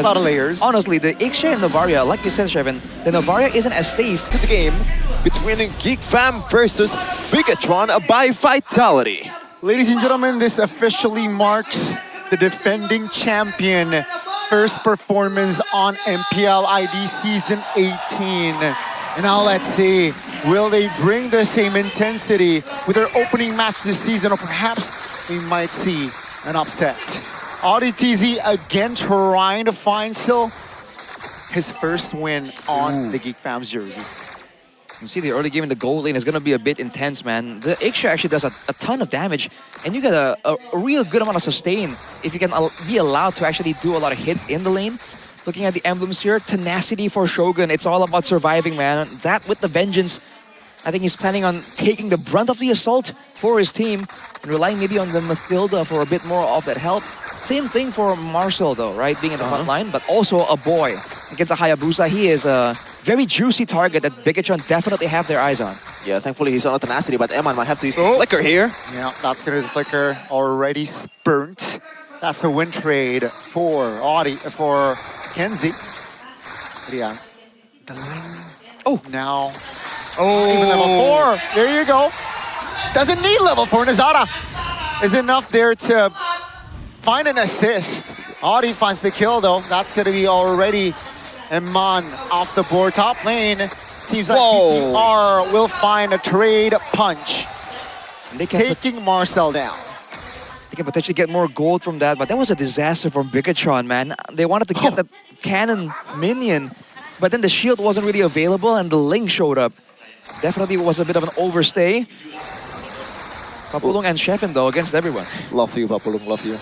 A lot of layers. Honestly, the Ixia and Novaria, like you said, Shevin, the Novaria isn't as safe. To the game between Geek Fam versus Bigetron by Vitality. Ladies and gentlemen, this officially marks the defending champion first performance on MPL ID Season 18. And now let's see, will they bring the same intensity with their opening match this season, or perhaps we might see an upset. AudiTZ again trying to find still his first win on the Geek Fam's jersey. You see the early game in the gold lane is going to be a bit intense, man. The Ixia actually does a ton of damage, and you get a real good amount of sustain if you can be allowed to actually do a lot of hits in the lane. Looking at the emblems here, tenacity for Shogun. It's all about surviving, man. That with the vengeance, I think he's planning on taking the brunt of the assault for his team and relying maybe on the Mathilda for a bit more of that help. Same thing for Marcel though, right? Being in the front line, but also a boy. Against a Hayabusa, he is a very juicy target that Bigetron definitely have their eyes on. Yeah, thankfully he's on a tenacity, but Eman might have to use Flicker here. Yeah, that's gonna be the Flicker already spurnt. That's a win trade for Kenzie. Yeah. The lane. Oh, now. Oh, even level 4. There you go. Doesn't need level 4. Nazara is enough there to find an assist. Audi finds the kill though. That's gonna be already Eman off the board. Top lane. Seems like BTR will find a trade punch. They can taking Marcel down. They can potentially get more gold from that, but that was a disaster from Bigetron, man. They wanted to get that cannon minion, but then the shield wasn't really available and the Ling showed up. Definitely was a bit of an overstay. Papulong and Sheffin though against everyone. Love you, Papulong, love you.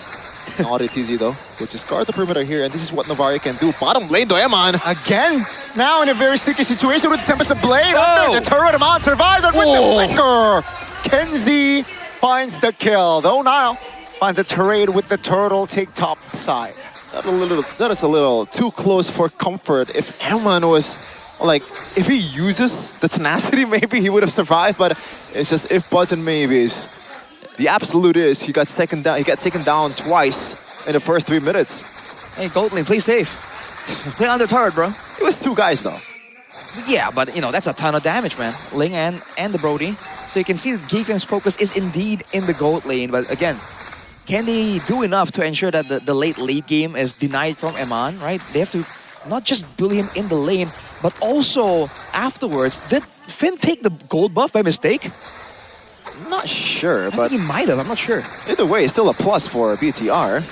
AudiTZ though, will just guard the perimeter here, and this is what Novaria can do. Bottom lane though, Eman. Again, now in a very sticky situation with the Tempest of Blade under the turret. Eman survives and with the Flicker. Kenzie finds the kill, though Nile finds a trade with the turtle, take top side. That is a little too close for comfort. If Eman was, like, if he uses the tenacity, maybe he would have survived, but it's just if buts and maybes. The absolute is he got taken down twice in the first 3 minutes. Hey, gold lane, play safe. Play under turret, bro. It was 2 guys though. Yeah, but you know, that's a ton of damage, man. Ling and the Brody. So you can see Geek's focus is indeed in the gold lane, but again, can they do enough to ensure that the late game is denied from Eman, right? They have to not just bully him in the lane, but also afterwards. Did Finn take the gold buff by mistake? I'm not sure, I but think he might have, I'm not sure. Either way, it's still a plus for BTR.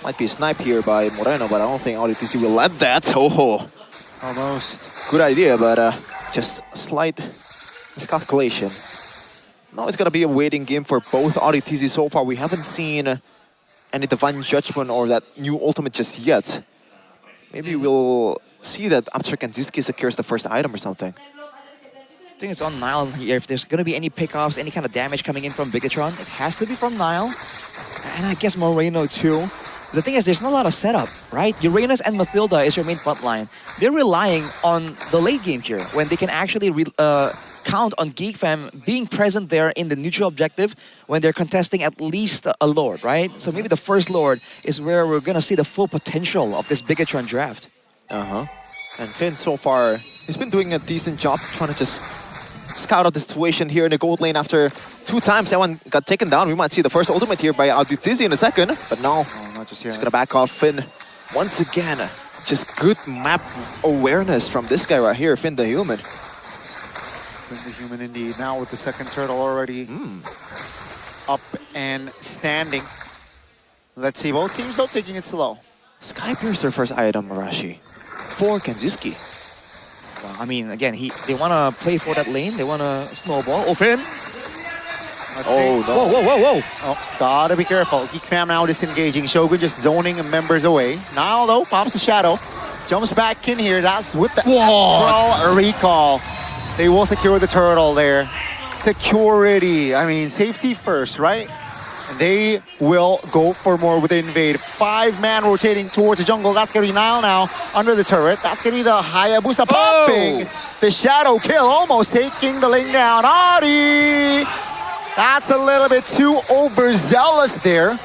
Might be a snipe here by Moreno, but I don't think AudiTZ will let that. Oh, almost. Good idea, but just a slight miscalculation. Now it's gonna be a waiting game for both AudiTZ so far. We haven't seen any Divine Judgment or that new ultimate just yet. Maybe we'll see that after Kanziski secures the first item or something. I think it's on Nile here. If there's going to be any pickoffs, any kind of damage coming in from Bigetron, it has to be from Nile. And I guess Moreno too. The thing is, there's not a lot of setup, right? Uranus and Mathilda is your main front line. They're relying on the late game here, when they can actually count on Geek Fam being present there in the neutral objective when they're contesting at least a Lord, right? So maybe the first Lord is where we're going to see the full potential of this Bigetron draft. And Finn so far, he's been doing a decent job trying to just scout out the situation here in the gold lane after 2 times that one got taken down. We might see the first ultimate here by AudiTZ in a second, but no, not just yet. He's gonna back off Finn once again. Just good map awareness from this guy right here, Finn the Human. Finn the Human indeed. Now with the second turtle already up and standing. Let's see, both teams though taking it slow. Sky Piercer first item, Arashi, for Kanziski. Well, I mean, again, they want to play for that lane. They want to snowball. Oh, Finn! Oh, no. Whoa. Oh, gotta be careful. Geek Fam now disengaging. Shogun just zoning members away. Now, though, pops the shadow. Jumps back in here. That's with the recall. They will secure the turtle there. Security. I mean, safety first, right? And they will go for more with the invade. 5-man rotating towards the jungle. That's going to be Nile now under the turret. That's going to be the Hayabusa popping. The shadow kill almost taking the lane down. Adi! That's a little bit too overzealous there.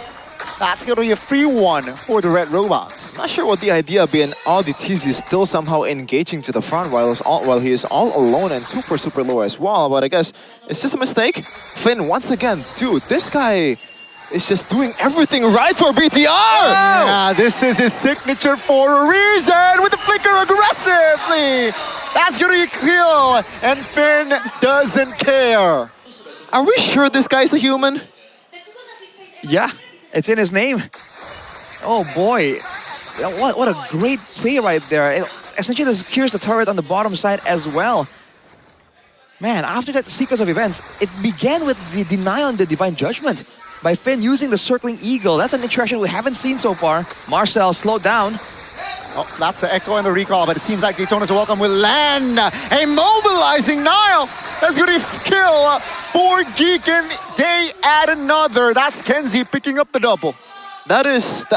That's going to be a free one for the Red Robots. Not sure what the idea being RDTZ is still somehow engaging to the front while he is all alone and super low as well. But I guess it's just a mistake. Finn, once again, dude, this guy is just doing everything right for BTR! Yeah, this is his signature for a reason with the flicker aggressively. That's going to be a kill, and Finn doesn't care. Are we sure this guy's a human? Yeah, it's in his name. Oh boy, what a great play right there. It essentially this secures the turret on the bottom side as well. Man, after that sequence of events, it began with the denial on the Divine Judgment by Finn using the Circling Eagle. That's an interaction we haven't seen so far. Marcel slowed down. Oh, that's the echo and the recall, but it seems like Daytona's welcome will land. Immobilizing Nile. That's going to kill for Geek, and they add another. That's Kenzie picking up the double. That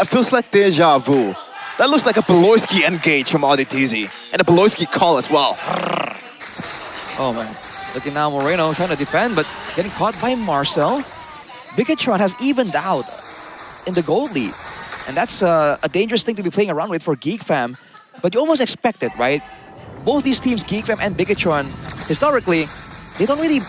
feels like deja vu. That looks like a Beloyski engage from RDTZ. And a Beloyski call as well. Oh man, looking now Moreno trying to defend, but getting caught by Marcel. Bigetron has evened out in the gold lead. And that's a dangerous thing to be playing around with for Geek Fam. But you almost expect it, right? Both these teams, Geek Fam and Bigetron, historically, they don't really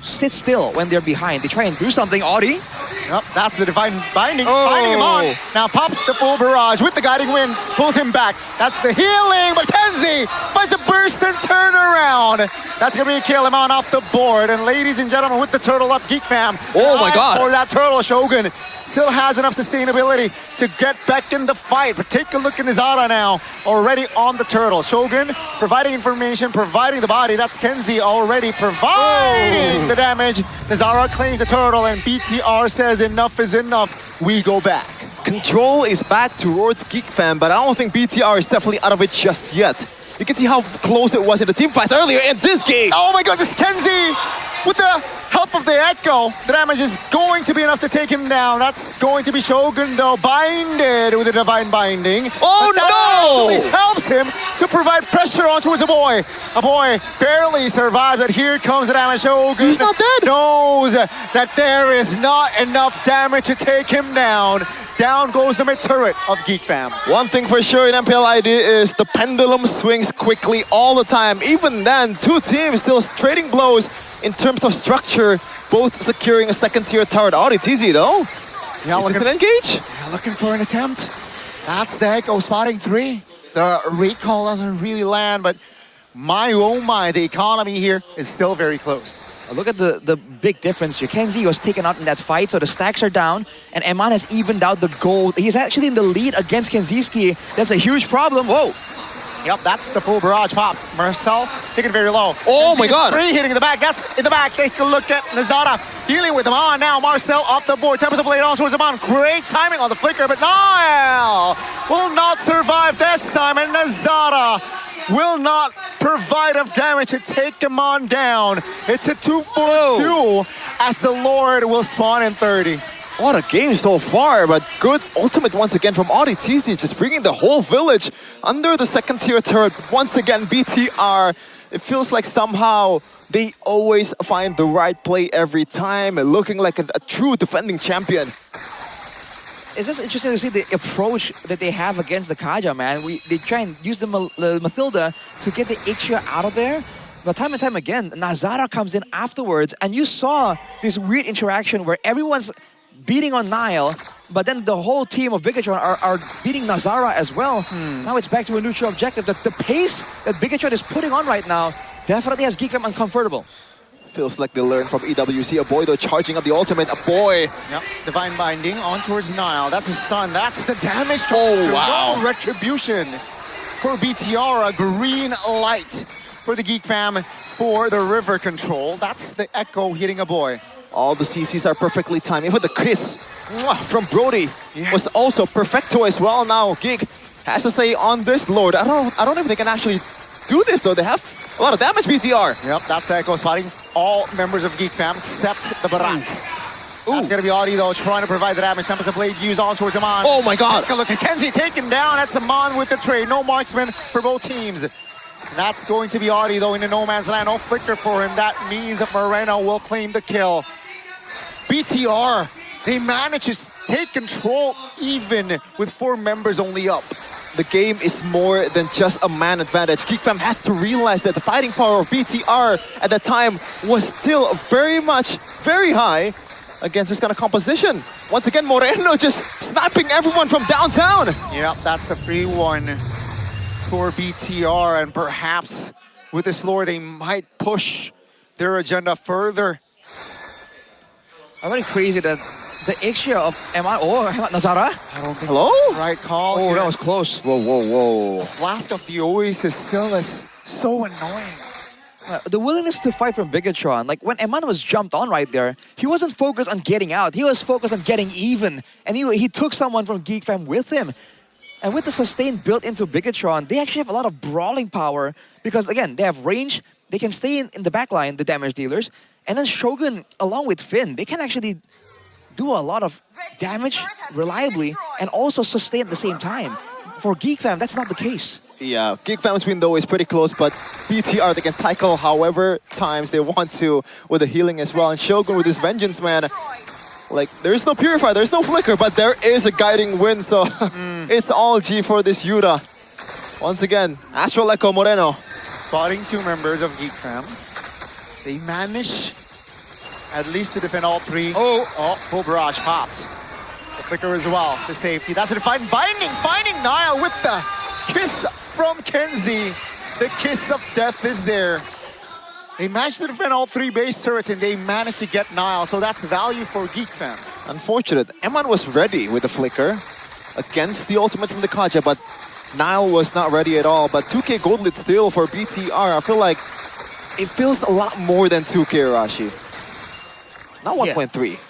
sit still when they're behind. They try and do something. Audi. Yep, that's the Divine Binding, binding him on. Now pops the full barrage with the guiding wind, pulls him back. That's the healing, but Kenzie finds a burst and turn around. That's gonna be a kill, him on off the board. And ladies and gentlemen, with the turtle up, Geek Fam. Oh my God. For that turtle, Shogun still has enough sustainability to get back in the fight. But take a look at Nizara now, already on the turtle. Shogun providing information, providing the body. That's Kenzie already providing the damage. Nizara claims the turtle, and BTR says enough is enough. We go back. Control is back towards Geek Fam, but I don't think BTR is definitely out of it just yet. You can see how close it was in the team fights earlier in this game. Oh my God, this Kenzie with the help of the Echo. The damage is going to be enough to take him down. That's going to be Shogun though, binded with the Divine Binding. Oh but no! That helps him to provide pressure onto his boy. A boy barely survived, but here comes the damage. Shogun He's not dead. knows that there is not enough damage to take him down. Down goes the mid turret of Geek Fam. One thing for sure in MPLID is the pendulum swings quickly all the time. Even then, two teams still trading blows in terms of structure, both securing a second tier turret. RDTZ though, Yeah, is this looking, an engage? yeah, looking for an attempt. That's the Echo spotting 3. The recall doesn't really land, but my oh my, the economy here is still very close. Look at the big difference here. Kenzie was taken out in that fight, so the stacks are down, and Eman has evened out the gold. He's actually in the lead against Kenziski. That's a huge problem. Whoa! Yep, that's the full barrage popped. Marcel taking it very low. Oh my God! Free hitting in the back. That's in the back. Take a look at Nazara dealing with him on now. Marcel off the board. Tempest blade on towards him on. Great timing on the flicker, but Niall will not survive this time, and Nazara will not provide enough damage to take him on down. It's a 2-4-2 as the Lord will spawn in 30. What a game so far, but good ultimate once again from RDTZ, just bringing the whole village under the second tier turret. Once again, BTR, it feels like somehow they always find the right play every time, looking like a true defending champion. It's just interesting to see the approach that they have against the Kaja, man. They try and use the Mathilda to get the Ixia out of there. But time and time again, Nazara comes in afterwards, and you saw this weird interaction where everyone's beating on Nile, but then the whole team of Bigetron are beating Nazara as well. Now it's back to a neutral objective. The pace that Bigetron is putting on right now definitely has Geek Fam uncomfortable. Feels like they learned from EWC. A boy though charging up the ultimate. A boy. Yep, Divine Binding on towards Nile. That's a stun. That's the damage. Oh, wow. No retribution for BTR. A green light for the Geek Fam for the river control. That's the Echo hitting a boy. All the CCs are perfectly timed. Even the kiss from Brody was also perfecto as well. Now Geek has to say on this Lord. I don't know if they can actually do this though. They have a lot of damage, BTR. Yep, that's the Echo spotting all members of Geek Fam except the Barat. That's gonna be Audi though, trying to provide the damage. Tempest blade used on towards Aman. Oh my God! Take a look at Kenzie taken down. That's Aman with the trade. No marksman for both teams. That's going to be Audi though in the no man's land. No flicker for him. That means that Moreno will claim the kill. BTR, they manage to take control even with 4 members only up. The game is more than just a man advantage. Geek Fam has to realize that the fighting power of BTR at that time was still very high against this kind of composition. Once again, Moreno just sniping everyone from downtown. Yep, that's a free one for BTR, and perhaps with this lore, they might push their agenda further. I'm very crazy that the extra of Eman. Oh, Nazara. I don't think Hello? right call. Oh, here. that was close. Whoa, whoa, whoa. Blast of the Oasis still is so annoying. The willingness to fight from Bigetron, like when Eman was jumped on right there, he wasn't focused on getting out. He was focused on getting even. And he took someone from Geek Fam with him. And with the sustain built into Bigetron, they actually have a lot of brawling power because, again, they have range. They can stay in the backline, the damage dealers. And then Shogun, along with Finn, they can actually do a lot of damage reliably and also sustain at the same time. For Geek Fam, that's not the case. Yeah, Geek Fam's window is pretty close, but BTR, they can cycle however times they want to with the healing as well. And Shogun with his vengeance, man. Like, there is no Purifier, there's no Flicker, but there is a guiding wind, so it's all G for this Yuta. Once again, Astral Echo Moreno. Spotting 2 members of Geek Fam. They manage at least to defend all 3. Oh, full barrage popped. The flicker as well to safety. That's a defined binding, finding Niall with the kiss from Kenzie. The kiss of death is there. They managed to defend all 3 base turrets and they managed to get Niall, so that's value for Geek Fam. Unfortunate. Eman was ready with the Flicker against the ultimate from the Kaja, but Niall was not ready at all. But 2K gold lead still for BTR. I feel like it feels a lot more than 2K, Arashi. Not 1.3.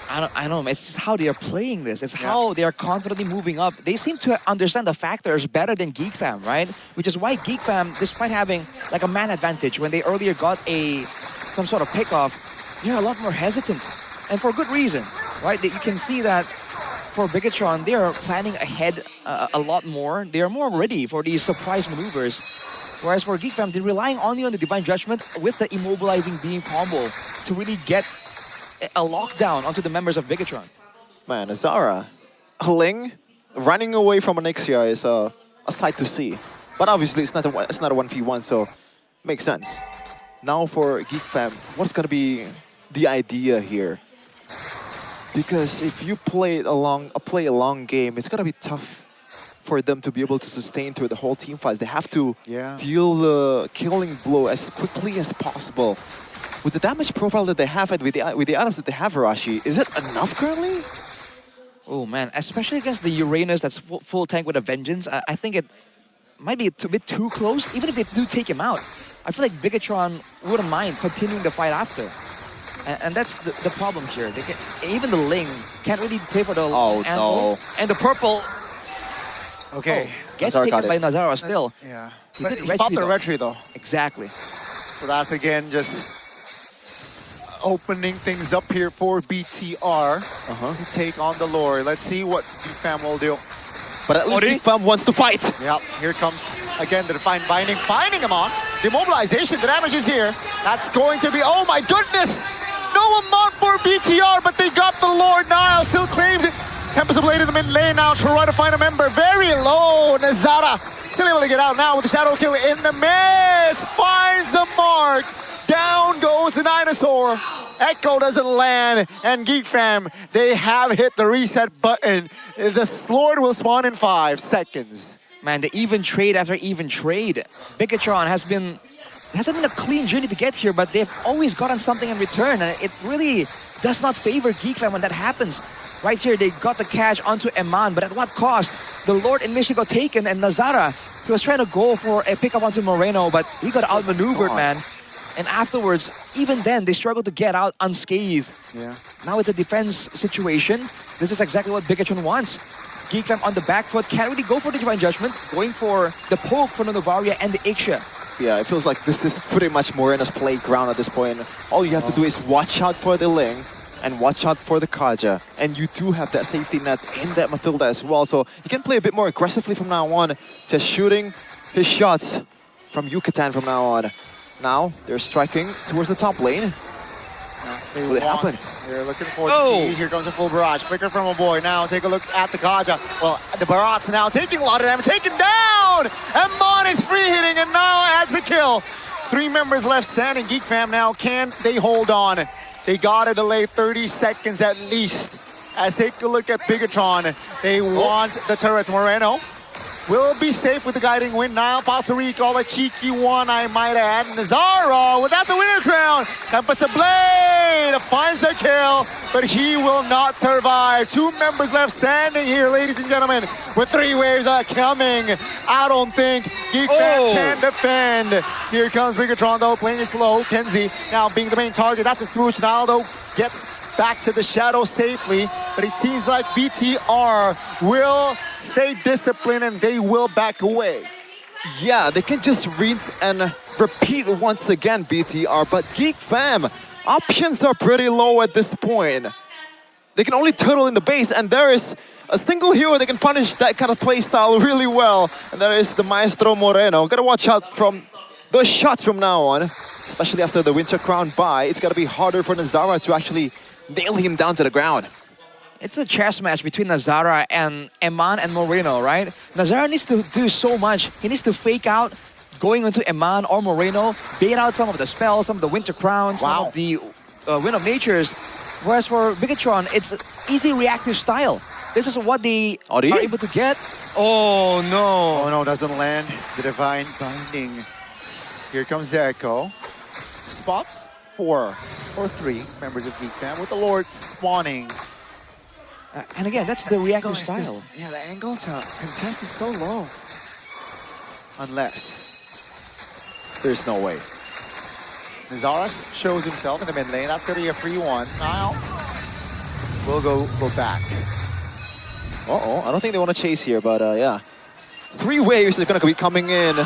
I don't know, it's just how they are playing this. It's how they are confidently moving up. They seem to understand the factors better than Geek Fam, right? Which is why Geek Fam, despite having like a man advantage, when they earlier got some sort of pickoff, they're a lot more hesitant. And for good reason, right? You can see that for Bigetron, they are planning ahead a lot more. They are more ready for these surprise maneuvers. Whereas for Geek Fam, they're relying only on the Divine Judgment with the immobilizing beam combo to really get a lockdown onto the members of Bigetron. Man, Azara, Ling running away from Onyxia is a sight to see. But obviously, it's not a 1v1, so makes sense. Now for Geek Fam, what's gonna be the idea here? Because if you play a long game, it's gonna be tough for them to be able to sustain through the whole team fights. They have to deal the killing blow as quickly as possible. With the damage profile that they have and with the items that they have, Arashi, is it enough currently? Oh man, especially against the Uranus that's full tank with a vengeance, I think it might be a bit too close. Even if they do take him out, I feel like Bigetron wouldn't mind continuing the fight after. And that's the problem here. They can, even the Ling can't really play for the angle. No. And the purple gets Nazar taken by Nazara still. Yeah. He But did he popped the though. retry though. Exactly. So that's again just opening things up here for BTR to take on the lore. Let's see what Geek Fam will do. But at least Geek Fam wants to fight. Yep, here comes again the defined binding, finding him on. Demobilization, the damage is here. That's going to be, oh my goodness! No amount for BTR, but they got the Lord. Niall still claims it. Tempest Blade in the mid lane now, trying to find a member. Very low, Nazara still able to get out now with the Shadow Kill in the mid. Finds a mark. Down goes the Dinosaur. Echo doesn't land, and Geek Fam, they have hit the reset button. The Lord will spawn in 5 seconds. Man, the even trade after even trade. Bigetron hasn't been a clean journey to get here, but they've always gotten something in return, and it really does not favor Geek Fam when that happens. Right here, they got the catch onto Eman, but at what cost? The Lord initially got taken, and Nazara, he was trying to go for a pickup onto Moreno, but he got outmaneuvered, man. And afterwards, even then, they struggled to get out unscathed. Yeah. Now it's a defense situation. This is exactly what Bigetron wants. Geek Fam on the back foot, can't really go for the Divine Judgment, going for the poke from the Novaria and the Ixia. Yeah, it feels like this is pretty much Moreno's playground at this point. All you have to do is watch out for the Ling and watch out for the Kaja. And you do have that safety net in that Matilda as well. So you can play a bit more aggressively from now on, just shooting his shots from Yucatan from now on. Now, they're striking towards the top lane. Well, it happened. They're looking for Oh. the keys. Here comes a full barrage. Flicker from a boy. Now take a look at the Kaja. Well, the barrage now taking a lot of damage. Taken down! And Mon is free hitting and now adds the kill. 3 members left standing. Geek fam now, can they hold on? They gotta delay 30 seconds at least. As take a look at Bigetron. They want the turrets. Moreno will be safe with the guiding wind. Now Costa Rica, a cheeky one, I might add. Nazaro, well, that's a winner crown. Tempest the Blade finds the kill, but he will not survive. 2 members left standing here, ladies and gentlemen, with 3 waves are coming. I don't think Geek Fan can defend. Here comes Bigetron though, playing it slow. Kenzie now being the main target. That's a swoosh. Naldo gets back to the shadow safely, but it seems like BTR will stay disciplined and they will back away. Yeah, they can just rinse and repeat once again, BTR, but Geek fam, options are pretty low at this point. They can only turtle in the base, and there is a single hero that can punish that kind of playstyle really well, and there is the Maestro Moreno. Gotta watch out from those shots from now on, especially after the Winter Crown buy. It's gotta be harder for Nazara to actually nail him down to the ground. It's a chess match between Nazara and Eman and Moreno, right? Nazara needs to do so much. He needs to fake out going into Eman or Moreno, bait out some of the spells, some of the Winter Crowns, some of the Wind of Natures. Whereas for Bigetron, it's easy reactive style. This is what they are able to get. Oh no! Oh no, doesn't land. The Divine Binding. Here comes the Echo. Spots 4 or 3 members of Geek Fam with the Lord spawning. And again, that's the reactive style. Yeah, the angle to contest is so low. Unless There's no way. Nazara shows himself in the mid lane. That's going to be a free one. Now we'll go back. Uh-oh, I don't think they want to chase here, but yeah. 3 waves are going to be coming in.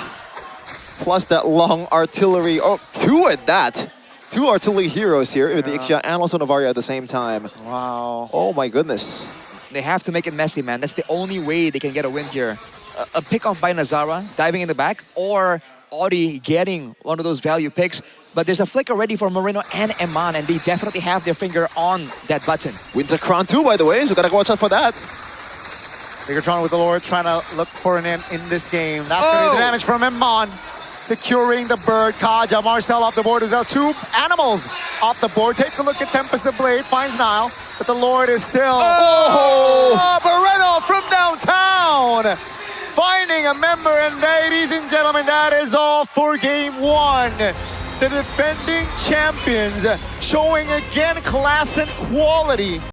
Plus that long artillery. Oh, 2 at that. 2 artillery heroes here with the Ixia and also Navaria at the same time. Wow. Oh my goodness. They have to make it messy, man. That's the only way they can get a win here. A pick off by Nazara, diving in the back, or Audi getting one of those value picks. But there's a flicker ready for Moreno and Eman, and they definitely have their finger on that button. Winter Crown too, by the way, so gotta watch out for that. Bigetron with the Lord trying to look for an end in this game. That's going to be the damage from Eman. Securing the bird. Kaja, Marcel off the board as well. 2 animals off the board. Take a look at Tempest the Blade. Finds Nile, but the Lord is still... Moreno from downtown! Finding a member, and ladies and gentlemen, that is all for game 1. The defending champions showing again class and quality.